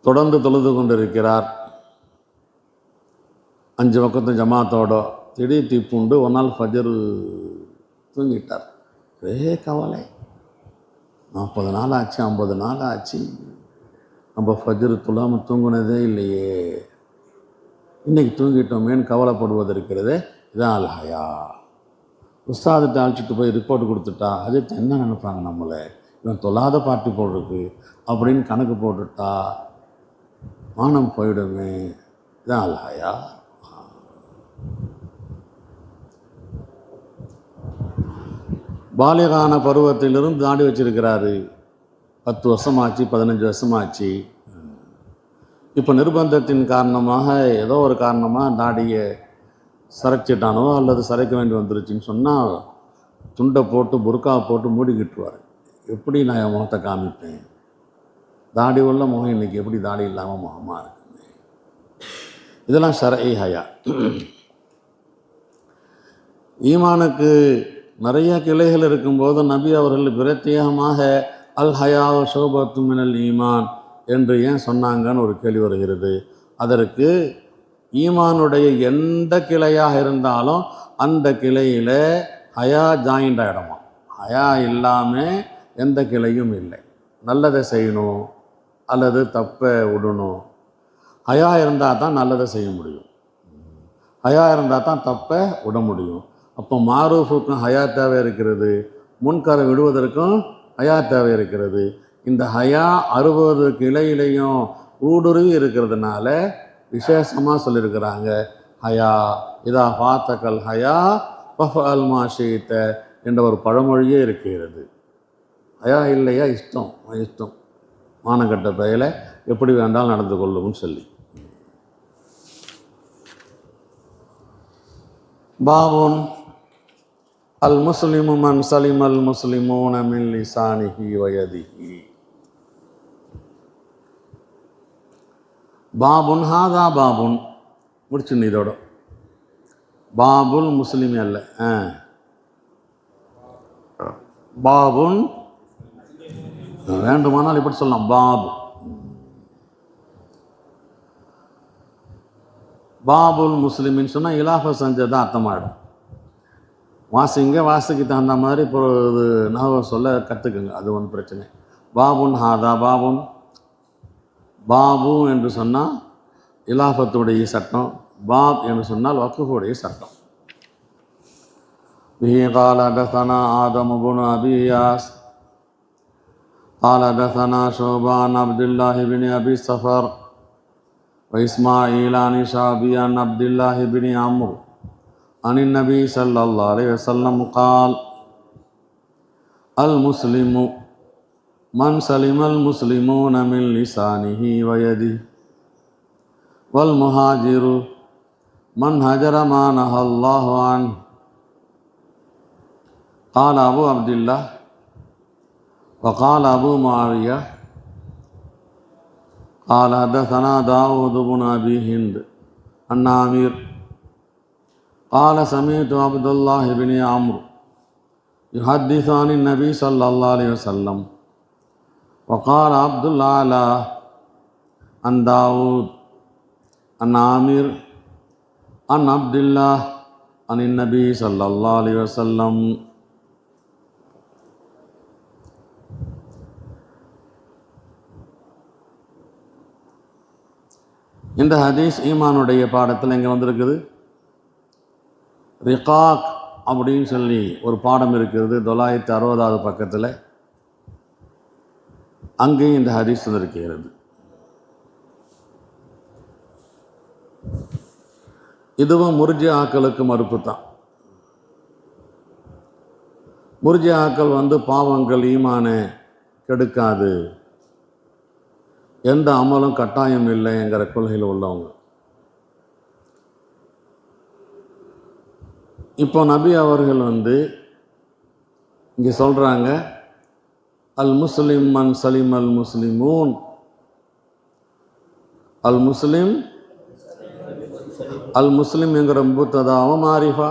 தொடர்ந்து தொழுது கொண்டிருக்கிறார் 5 வக்கத்து ஜமாத்தோட. திடீர் தீப்புண்டு ஒரு நாள் ஃபஜ்ர் தூங்கிட்டார். ஒரே கவலை, 40 நாள் ஆச்சு, 50 நாள் ஆச்சு, நம்ம ஃபஜ்ர் தொழாமல் தூங்குனதே இல்லையே, இன்றைக்கி தூங்கிட்டோமேன்னு கவலைப்படுவது இருக்கிறது. இதான் அல் ஹயா. உஸ்தாதிட்ட அழைச்சிட்டு போய் ரிப்போர்ட் கொடுத்துட்டா அது என்ன நினைப்பாங்க, நம்மளை இவன் தொழாத பாட்டி போட்டிருக்கு அப்படின்னு கணக்கு போட்டுட்டா மானம் போயிடுமே. இதான் அல் ஹயா. பாலிகான பருவத்திலிருந்து தாடி வச்சிருக்கிறாரு. 10 வருஷமாச்சு, 15 வருஷமாச்சு. இப்போ நிர்பந்தத்தின் காரணமாக, ஏதோ ஒரு காரணமாக தாடியை சரைச்சிட்டானோ அல்லது சரைக்க வேண்டி வந்துருச்சுன்னு சொன்னால் துண்டை போட்டு புர்கா போட்டு மூடிக்கிட்டுருவார். எப்படி நான் என் முகத்தை காமிப்பேன்? தாடி உள்ள முகம் இன்றைக்கி எப்படி தாடி இல்லாமல் முகமாக இருக்குங்க? இதெல்லாம் ஷரஇ ஹயா. ஈமானுக்கு நிறைய கிளைகள் இருக்கும்போது நபி அவர்கள் பிரத்யேகமாக அல் ஹயா ஷோபத்து மினல் ஈமான் என்று ஏன் சொன்னாங்கன்னு ஒரு கேள்வி வருகிறது. அதற்கு ஈமானுடைய எந்த கிளையாக இருந்தாலும் அந்த கிளையில் ஹயா ஜாயிண்ட் ஆகிடுமா. ஹயா இல்லாமல் எந்த கிளையும் இல்லை. நல்லதை செய்யணும் அல்லது தப்பை விடணும். ஹயா இருந்தால் தான் நல்லதை செய்ய முடியும், ஹயா இருந்தால் தான் தப்பை விட முடியும். அப்போ மாரூஃபுக்கும் ஹயா தேவை இருக்கிறது, முன்கரை விடுவதற்கும் ஹயா தேவை இருக்கிறது. இந்த ஹயா 60 கிளையிலையும் ஊடுருவி இருக்கிறதுனால விசேஷமாக சொல்லியிருக்கிறாங்க. ஹயா இதா ஃபாத்தகல் ஹயா ஃபஃஅல் மா ஷி'த என்ற ஒரு பழமொழியே இருக்கிறது. ஹயா இல்லையா இஷ்டம், இஷ்டம் மானக்கட்ட பெயல எப்படி வேண்டாலும் நடந்து கொள்ளும்னு சொல்லி. பாபுன் அல் முஸ்லிமு மன் சலிம் அல் முஸ்லிமூன மின் லிசானிஹி வயதிஹி. பாபுன் ஹாதா பாபுன் முடிச்சுன்னு இதோட பாபுல் முஸ்லிம் அல்ல, பாபுன் வேண்டுமானால் இப்படி சொல்லலாம். பாபு பாபுல் முஸ்லிமின்னு சொன்னால் இலாஃபா செஞ்சதான் அர்த்தமாகிடும். வாசிங்க, வாசிக்கு தகுந்த மாதிரி இப்போ இது நகவை சொல்ல கற்றுக்குங்க, அது ஒன்றும் பிரச்சனை. பாபுன் ஹாதா பாபுன். பாபு என்று சொன்னால் இலாஃபத்துடைய சட்டம், பாப் என்று சொன்னால் வக்ஃபுடைய சட்டம். பிஹி கால ஹதஸனா ஆதம் இப்னு அபி இயாஸ் قال حدثنا شعبة عن عبد الله بن أبي صفر وإسماعيل عن شعبي عن عبد الله بن عمرو عن النبي صلى الله عليه وسلم قال المسلم من سلم المسلمون من لسانه ويده والمهاجر من هجر ما نهى الله عنه. قال أبو عبد الله وقال أبو معاوية قال حدثنا داود بن أبي هند عن عامر قال سمعت عبد الله بن عمرو يحدث عن النبي صلى الله عليه وسلم وقال عبد الأعلى عن داود عن عامر عن عبد الله عن النبي صلى الله عليه وسلم. இந்த ஹதீஸ் ஈமானுடைய பாடத்தில் இங்கே வந்திருக்குது. ரிகாக் அப்படின்னு சொல்லி ஒரு பாடம் இருக்கிறது 960வது பக்கத்தில். அங்கேயும் இந்த ஹதீஸ் இருக்கிறது. இதுவும் முர்ஜிஆக்களுக்கு மறுப்பு தான். முர்ஜிஆக்கள் பாவங்கள் ஈமானை கெடுக்காது, எந்த அமலும் கட்டாயம் இல்லைங்கிற கொள்கையில் உள்ளவங்க. இப்போ நபி அவர்கள் இங்கே சொல்கிறாங்க, அல் முஸ்லிம் மன் சலிம் அல் முஸ்லிமூன். அல் முஸ்லிம் அல் முஸ்லிம் என்கிற முபத்ததாவும் மாரிஃபா,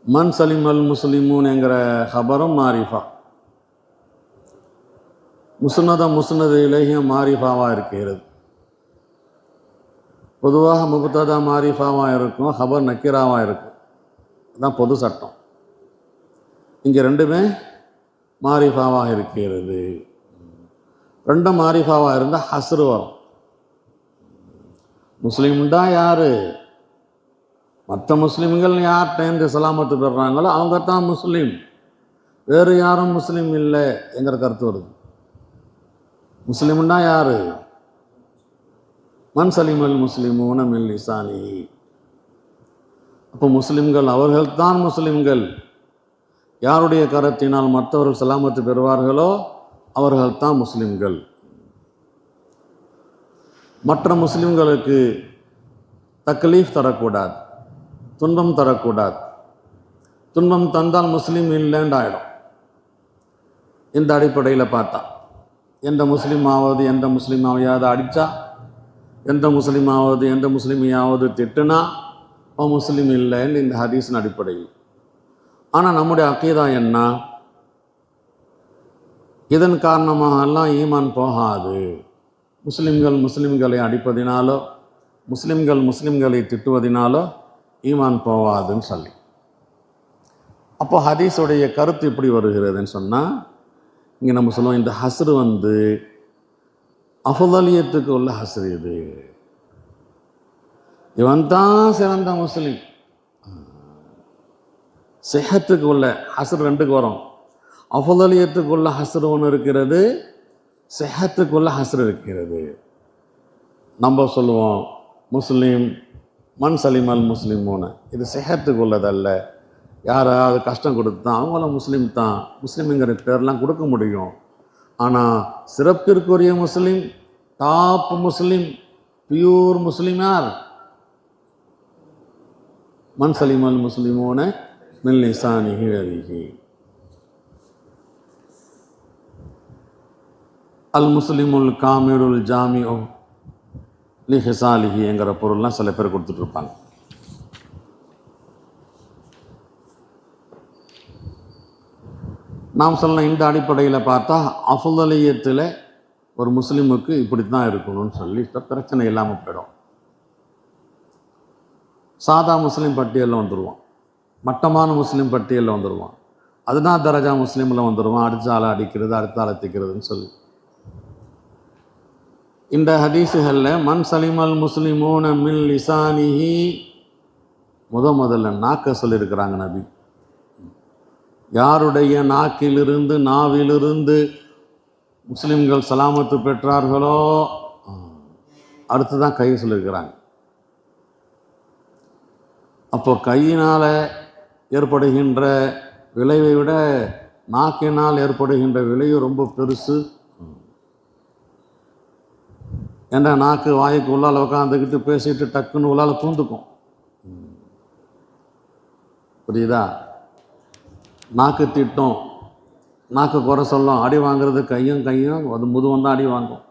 மன் சலிம் அல் முஸ்லிமூன் என்கிற ஹபரும் மாரிஃபா. முஸ்னது இலகியம் மாரிஃபாவாக இருக்கிறது. பொதுவாக முபத்ததா மாரிஃபாவாக இருக்கும், ஹபர் நக்கீராவாக இருக்கும். அதுதான் பொது சட்டம். இங்கே ரெண்டுமே மாரிஃபாவாக இருக்கிறது. ரெண்டும் மாரிஃபாவாக இருந்தால் ஹஸ்ரு வரும். முஸ்லீம்டா யார்? மற்ற முஸ்லீம்கள் யார்கிட்ட சலாமத்து பெறுறாங்களோ அவங்க தான் முஸ்லீம், வேறு யாரும் முஸ்லீம் இல்லை என்கிற கருத்து வருது. முஸ்லீம்னா யார்? மன் சலிமல் முஸ்லிமூன மின் லிசானி. அப்போ முஸ்லிம்கள் அவர்கள்தான் முஸ்லிம்கள். யாருடைய கரத்தினால் மற்றவர்கள் சலாமத்து பெறுவார்களோ அவர்கள்தான் முஸ்லிம்கள். மற்ற முஸ்லிம்களுக்கு தக்லீஃப் தரக்கூடாது, துன்பம் தரக்கூடாது. துன்பம் தந்தால் முஸ்லீம் இல்லைன்னு ஆகிடும். இந்த அடிப்படையில் பார்த்தா எந்த முஸ்லீமாவது எந்த முஸ்லீமாவையாவது அடித்தா, எந்த முஸ்லீமாவது எந்த முஸ்லீமையாவது திட்டுனா அவன் முஸ்லீம் இல்லைன்னு இந்த ஹதீஸின் அடிப்படையில். ஆனால் நம்முடைய அக்கீதா என்ன? இதன் காரணமாகலாம் ஈமான் போகாது. முஸ்லிம்களை அடிப்பதினாலோ முஸ்லிம்களை திட்டுவதினாலோ ஈமான் போவாதுன்னு சொல்லி. அப்போ ஹதீஸுடைய கருத்து இப்படி வருகிறதுன்னு சொன்னால், இங்கே நம்ம சொல்லுவோம் இந்த ஹஸ்ரு அஃதலியத்துக்கு உள்ள ஹஸ்ரு. இது இவன் தான் சிறந்த முஸ்லீம். சிஹத்துக்கு உள்ள ஹஸ்ரு ரெண்டுக்கு வரும். அஃதலியத்துக்குள்ள ஹஸ்ரு ஒன்று இருக்கிறது, சிஹத்துக்குள்ள ஹஸ்ரு இருக்கிறது. நம்ம சொல்லுவோம் முஸ்லீம் மன் சலிமல் முஸ்லிமூன, இது சிஹத்துக்கு உள்ளதல்ல. யாராவது கஷ்டம் கொடுத்து தான் அவங்கள முஸ்லீம் தான், முஸ்லீம்ங்கிற பேர்லாம் கொடுக்க முடியும். ஆனால் சிறப்பிற்குரிய முஸ்லீம், டாப் முஸ்லீம், பியூர் முஸ்லீம் யார்? மன் சலிமல் முஸ்லிமூன மின் லிசானிஹி வயதிஹி. அல் முஸ்லிமுல் காமிருல் ஜாமிஉ லி ஹிசாலிஹி என்கிற பொருள்லாம் சில பேர் கொடுத்துட்ருப்பாங்க. நாம் சொல்ல இந்த அடிப்படையில் பார்த்தா அஃதலியத்தில் ஒரு முஸ்லீமுக்கு இப்படி தான் இருக்கணும்னு சொல்லி பிரச்சனை இல்லாமல் போயிடும். சாதா முஸ்லீம் பட்டியலில் வந்துடுவான், மட்டமான முஸ்லீம் பட்டியலில் வந்துடுவான். அதுதான் தரஜா முஸ்லீமில் வந்துடுவான், அடுத்த ஆளை அடிக்கிறது அடுத்த ஆளை திக்கிறதுன்னு சொல்லி. இந்த ஹதீஸுகளில் மன் சலிமல் முஸ்லிமூன மின் லிசானிஹி முதல்ல நாக்க சொல்லியிருக்கிறாங்க நபி. யாருடைய நாவிலிருந்து முஸ்லிம்கள் சலாமத்து பெற்றார்களோ அடுத்து தான் கை சொல்லியிருக்கிறாங்க. அப்போ கையினால் ஏற்படுகின்ற விளைவை விட நாக்கினால் ஏற்படுகின்ற விளைவு ரொம்ப பெருசு. ஏன்னா நாக்கு வாய்க்கு உள்ளால் உட்காந்துக்கிட்டு பேசிட்டு டக்குன்னு உள்ளால் பூந்துக்கும். புரியுதா? நாக்கு திட்டம், நாக்கு குறை சொல்லும், அடி வாங்கிறது கையும் அது முதுவம் தான் அடி வாங்கும்.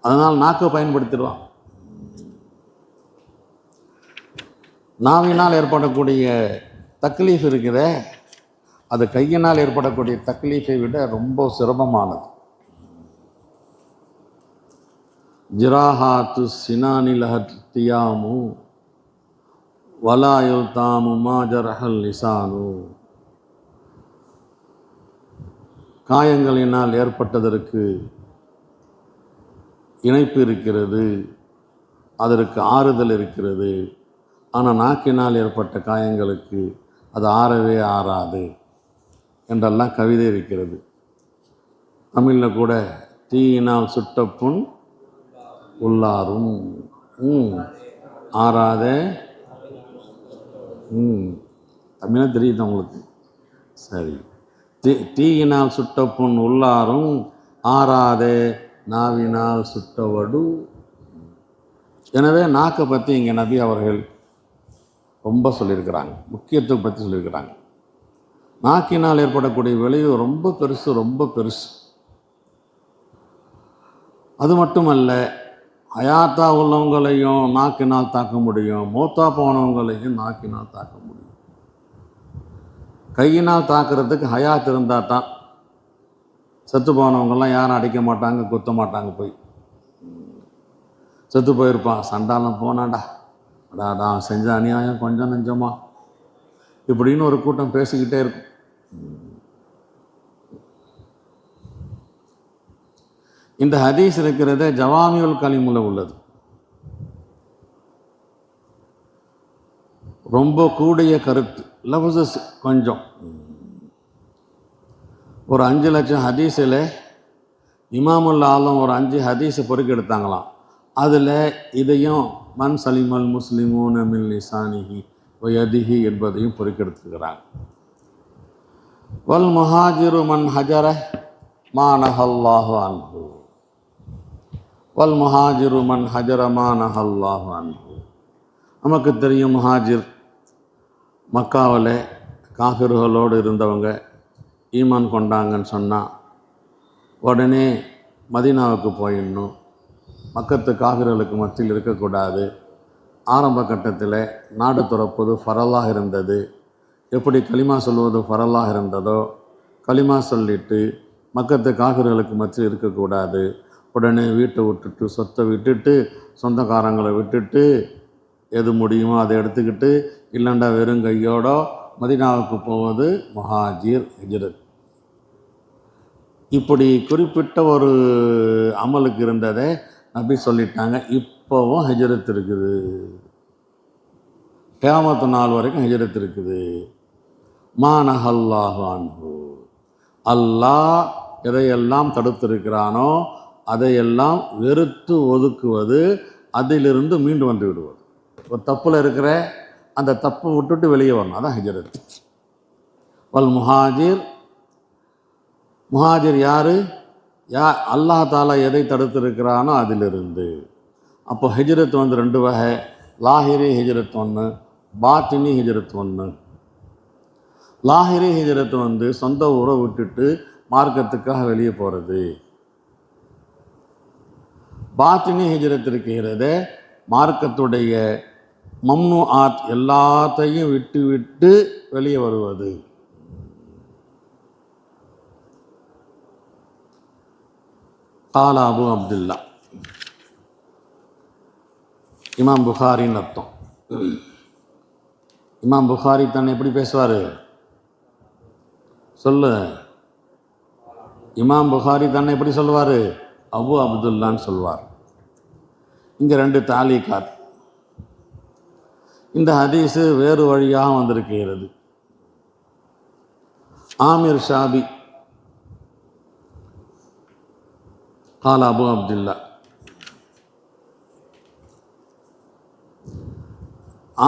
அதனால் நாக்கை பயன்படுத்திடுவான். நாவினால் ஏற்படக்கூடிய தக்லீஃப் இருக்கிற அது கையினால் ஏற்படக்கூடிய தக்லீஃபை விட ரொம்ப சிரமமானது. ஜிராஹாத்து சினானில் ஹத்தியாமு வலாயுல் தாமு மாஜரஹல் லிசானு. காயங்களினால் ஏற்பட்டதற்கு இணைப்பு இருக்கிறது, அதற்கு ஆறுதல் இருக்கிறது. ஆனால் நாக்கினால் ஏற்பட்ட காயங்களுக்கு அது ஆறவே ஆறாது என்றெல்லாம் கவிதை இருக்கிறது. தமிழில் கூட தீயினால் சுட்ட புண் உள்ளாரும் ஆறாதே. தமிழாக தெரியுது உங்களுக்கு? சரி. தீயினால் சுட்ட புண் உள்ளாரும் ஆறாதே நாவினால் சுட்டவடு. எனவே நாக்கை பற்றி இங்கே நபி அவர்கள் ரொம்ப சொல்லியிருக்கிறாங்க, முக்கியத்துவம் பற்றி சொல்லியிருக்கிறாங்க. நாக்கினால் ஏற்படக்கூடிய விளைவு ரொம்ப பெருசு. அது மட்டுமல்ல, ஹயாத்தா உள்ளவங்களையும் நாக்கினால் தாக்க முடியும், மூத்தா போனவங்களையும் நாக்கினால் தாக்க முடியும். கையினால் தாக்குறதுக்கு ஹயாத் இருந்தால் தான். செத்து போனவங்கெல்லாம் யாரும் அடிக்க மாட்டாங்க, குத்த மாட்டாங்க. போய் செத்து போயிருப்பான், சண்டாலம் போனாண்டா, அடாடா செஞ்ச அநியாயம் கொஞ்சம் நெஞ்சமா இப்படின்னு ஒரு கூட்டம் பேசிக்கிட்டே இருக்கும். இந்த ஹதீஸ் இருக்கிறத ஜவாமியுல் கலிமுல உள்ளது. ரொம்ப கூடிய கருத்து, லஃப்ஸஸ் கொஞ்சம். ஒரு 5 லட்சம் ஹதீஸில் இமாமுல் ஆலம் ஒரு 5 ஹதீஸை பொறுக்கெடுத்தாங்களாம். அதில் இதையும் மன் சலிமல் முஸ்லிமூன மின் லிசானிஹி வயதிஹி என்பதையும் பொறுக்கெடுத்துக்கிறாங்க. வல் முஹாஜிரு மன் ஹஜர மா நஹல்லாஹு அன்ஹு, வல் முஹாஜிரு மன் ஹஜர மா நஹல்லாஹு அன்ஹு. நமக்கு தெரியும், முஹாஜிர் மக்காவில் காஃபிர்களோடு இருந்தவங்க ஈமான் கொண்டாங்கன்னு சொன்னால் உடனே மதீனாவுக்கு போயிடணும், மக்கத்து காஃபிர்களுக்கு மத்தியில் இருக்கக்கூடாது. ஆரம்ப கட்டத்தில் நாடு துறப்பது ஃபரலாக இருந்தது. எப்படி களிமா சொல்வது ஃபரலாக இருந்ததோ, களிமா சொல்லிட்டு மக்கத்து காஃபிர்களுக்கு மத்தியில் இருக்கக்கூடாது. உடனே வீட்டை விட்டுட்டு, சொத்தை விட்டுட்டு, சொந்தக்காரங்களை விட்டுட்டு, எது முடியுமோ அதை எடுத்துக்கிட்டு, இல்லைண்டா வெறும் கையோட மதீனாவுக்கு போவது முஹாஜிர், ஹிஜ்ரத். இப்படி குறிப்பிட்ட ஒரு அமலுக்கு இருந்ததை நபி சொல்லிட்டாங்க. இப்போவும் ஹிஜ்ரத் இருக்குது, கியாமத்து நாள் வரைக்கும் ஹிஜ்ரத் இருக்குது. மா நஹல்லாஹு அன்ஹு, அல்லாஹ் எதையெல்லாம் தடுத்திருக்கிறானோ அதையெல்லாம் வெறுத்து ஒதுக்குவது, அதிலிருந்து மீண்டு வந்து விடுவது. ஒரு தப்பில் இருக்கிற அந்த தப்பை விட்டுட்டு வெளியே வரணும், அதான் ஹிஜ்ரத். வல் முஹாஜிர், முஹாஜிர் யார்? அல்லாஹ் தாலா எதை தடுத்திருக்கிறானோ அதிலிருந்து. அப்போ ஹிஜ்ரத் வந்து 2 வகை. லாஹிரி ஹிஜ்ரத் ஒன்று, பாத்தினி ஹிஜ்ரத் ஒன்று. லாஹிரி ஹிஜ்ரத் வந்து சொந்த ஊரை விட்டுட்டு மார்க்கத்துக்காக வெளியே போகிறது. பாத்தினி ஹிஜ்ரத் இருக்கிறது, மார்க்கத்துடைய மம்னு ஆத் எல்லாத்தையும் விட்டு விட்டு வெளியே வருவது. கால அபு அப்துல்லா, இமாம் புகாரின்னு அர்த்தம். இமாம் புகாரி தன்னை எப்படி பேசுவார் சொல்லு? இமாம் புகாரி தன்னை எப்படி சொல்லுவார்? அபு அப்துல்லான்னு சொல்வார். இங்கே 2 தாலீகாத். இந்த ஹதீஸு வேறு வழியாக வந்திருக்கிறது. ஆமிர் ஷாபி கால அபு அப்துல்லா.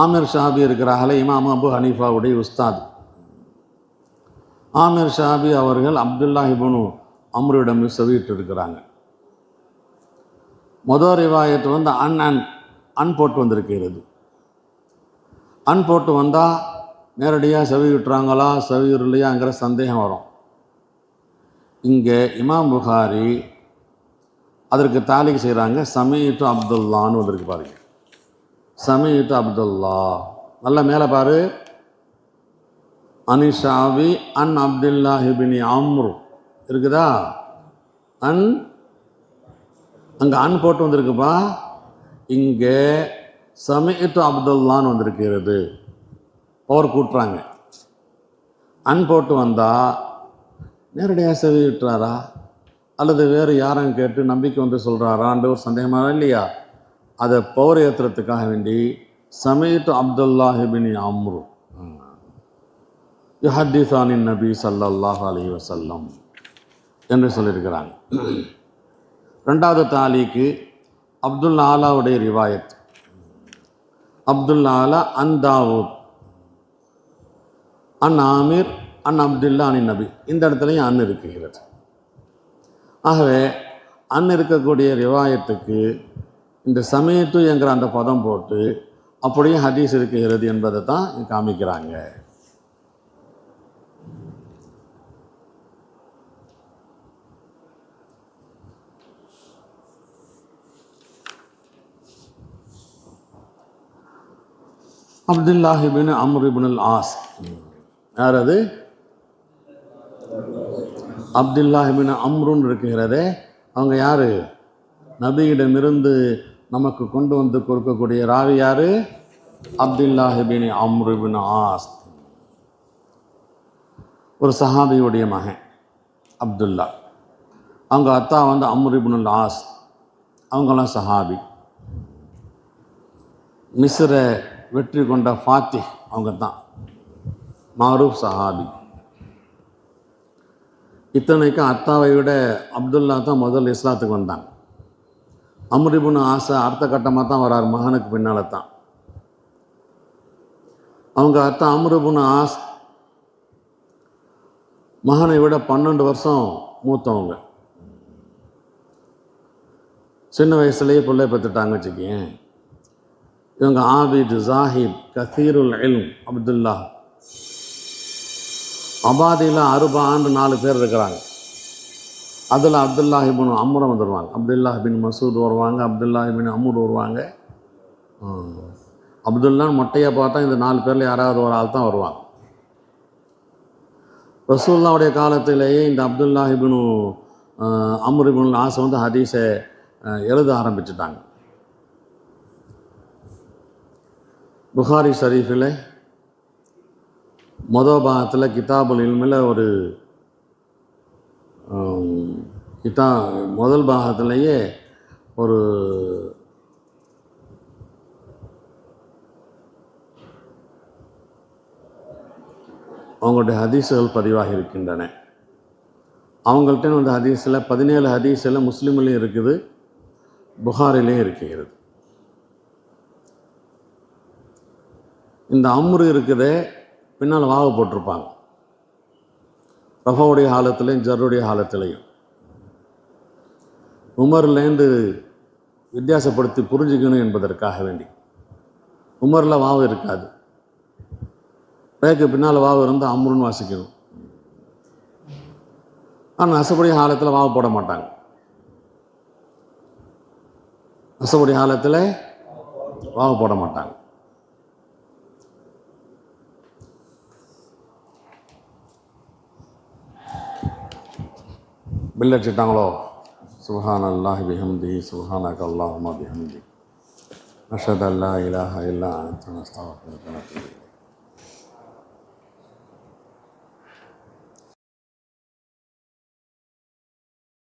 ஆமிர் ஷாபி இருக்கிறார்களே, இமாம் அபு ஹனீஃபாவுடைய உஸ்தாத். ஆமிர் ஷாபி அவர்கள் அப்துல்லா இப்னு அம்ருவிடம் செவிட்டு இருக்கிறாங்க. முதல் ரிவாயத்து வந்து அன் போட்டு வந்திருக்கிறது. அன் போட்டு வந்தால் நேரடியாக செவி விட்டுறாங்களா செவியூர் இல்லையாங்கிற சந்தேகம் வரும். இங்கே இமாம் புகாரி அதற்கு தாலிக் செய்கிறாங்க. சமீட்டு அப்துல்லான்னு வந்திருக்கு பாருங்க. சமீட்டு அப்துல்லா, நல்ல மேலே பாரு. அனிஷாவி அன் அப்துல்லா இப்னி அம்ரு இருக்குதா? அங்கே அன் போட்டு வந்திருக்குப்பா. இங்கே சமீட்டு அப்துல்லான்னு வந்திருக்கிறது. பவர் கூட்டுறாங்க. அன் போட்டு வந்தால் நேரடியாக செவி விட்டுறாரா அல்லது வேறு யாரும் கேட்டு நம்பிக்கை வந்து சொல்கிறாரான்னு ஒரு சந்தேகமாக இல்லையா? அதை பவர் ஏற்றுறதுக்காக வேண்டி சமீட்டு அப்துல்லா இப்னி அம்ரு யுஹத்திஸானின் நபி ஸல்லல்லாஹு அலைஹி வஸல்லம் என்று சொல்லியிருக்கிறாங்க. 2வது தாலீக்கு அப்துல் ஆலாவுடைய ரிவாயத். அப்துல் ஆலா அன் தாவூத் அன் ஆமிர் அன் அப்துல்லா அனின் நபி. இந்த இடத்துலையும் அன் இருக்கிறது. ஆகவே அன் இருக்கக்கூடிய ரிவாயத்துக்கு இந்த சமீட்டு என்கிற அந்த பதம் போட்டு அப்படியே ஹதீஸ் இருக்கிறது என்பதை தான் காமிக்கிறாங்க. அப்துல்லாஹ் இப்னு அம்ர் இப்னுல் ஆஸ். யார் அது? அப்துல்லாஹ் இப்னு அம்ருன்னு இருக்கிறதே, அவங்க யார்? நபியிடமிருந்து நமக்கு கொண்டு வந்து கொடுக்கக்கூடிய ராவி யார்? அப்துல்லாஹ் இப்னு அம்ர் இப்னு ஆஸ். ஒரு சஹாபியுடைய மகன் அப்துல்லா. அவங்க அத்தா வந்து அம்ர் இப்னுல் ஆஸ். அவங்களாம் சஹாபி. மிஸ்ரை வெற்றி கொண்ட ஃபாத்திஹ் அவங்க தான், மாரூஃப் சஹாபி. இத்தனைக்கும் அத்தாவை விட அப்துல்லா தான் முதல் இஸ்லாத்துக்கு வந்தாங்க. அம்ர் இப்னு ஆஸ் அடுத்த கட்டமாக தான் வரார், மகனுக்கு பின்னால் தான். அவங்க அத்தா அம்ர் இப்னு ஆஸ் மகனை விட 12 வருஷம் மூத்தவங்க. சின்ன வயசுலேயே பிள்ளை பெற்றுட்டாங்க வச்சுக்கேன். இவங்க ஆபித், ஜாஹித், கசீருல் இல்ம் அப்துல்லா. அபாதியில் 60 ஆண்டு 4 பேர் இருக்கிறாங்க. அதில் அப்துல்லாஹ் இப்னு அம்ர் வந்துடுவாங்க, அப்துல்லாஹ் பின் மசூத் வருவாங்க, அப்துல்லாஹ் பின் அம்ர் வருவாங்க. அப்துல்லான்னு மொட்டையாக பார்த்தா இந்த 4 பேரில் யாராவது ஒரு ஆள் தான் வருவாங்க. ரசூலுல்லாஹ்வுடைய காலத்திலேயே இந்த அப்துல்லாஹ் இப்னு அம்ர் இப்னுல் ஆஸ் வந்து ஹதீஸை எழுத ஆரம்பிச்சுட்டாங்க. புகாரி ஷரீஃபில் பாகத்தில் கிதாபுல் இல்மில் ஒரு முதல் பாகத்திலேயே ஒரு அவங்களுடைய ஹதீஸுகள் பதிவாகி இருக்கின்றன. அவங்கள்ட்ட வந்து ஹதீஸில் 17 ஹதீஸில் முஸ்லீம்லேயும் இருக்குது, புகாரிலையும் இருக்கிறது. இந்த அம்ரு இருக்குதே பின்னால் வாவு போட்டிருப்பாங்க, ரஃபாவுடைய காலத்துலேயும் ஜர்ருடைய காலத்திலையும். உமர்லேருந்து வித்தியாசப்படுத்தி புரிஞ்சுக்கணும் என்பதற்காக வேண்டி. உமரில் வாவு இருக்காது, பேக்கு பின்னால் வாவு இருந்தால் அம்ருன்னு வாசிக்கணும். ஆனால் நசபுடைய காலத்தில் வாவு போட மாட்டாங்க. நசபுடைய காலத்தில் வாவு போட மாட்டாங்க. பில் அடிச்சிட்டாங்களோ? சுப்ஹானல்லாஹி பிஹம்திஹி சுப்ஹானக அல்லாஹும்ம பிஹம்திக் அஷ்ஹது அல்லா இலாஹா இல்லா அன்த அஸ்தக்ஃபிருக வ அத்தூபு இலைக்.